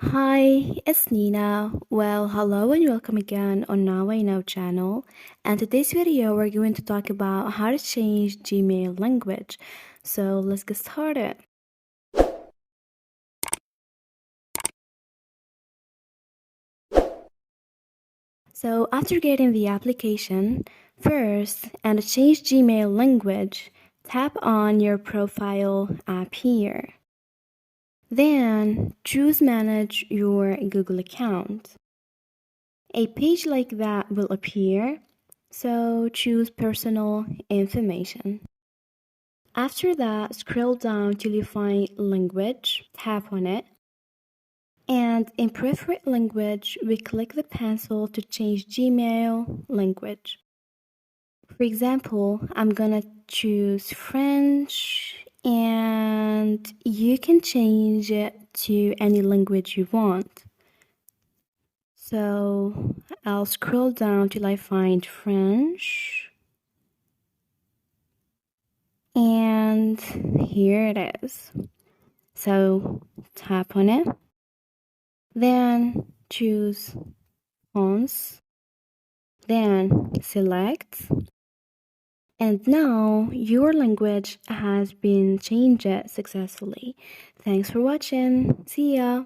Hi, it's Nina. Well, hello and welcome again on Now I Know channel. And today's video we're going to talk about how to change Gmail language. So let's get started. So after getting the application, first and to change Gmail language, tap on your profile app here. Then choose manage your Google account. A page like that will appear, so choose personal information. After that, scroll down till you find language, tap on it, and in preferred language, we click the pencil to change Gmail language. For example, I'm gonna choose French, and you can change it to any language you want. So I'll scroll down till I find French. And here it is. So tap on it. Then choose fonts. Then select. And now your language has been changed successfully. Thanks for watching. See ya.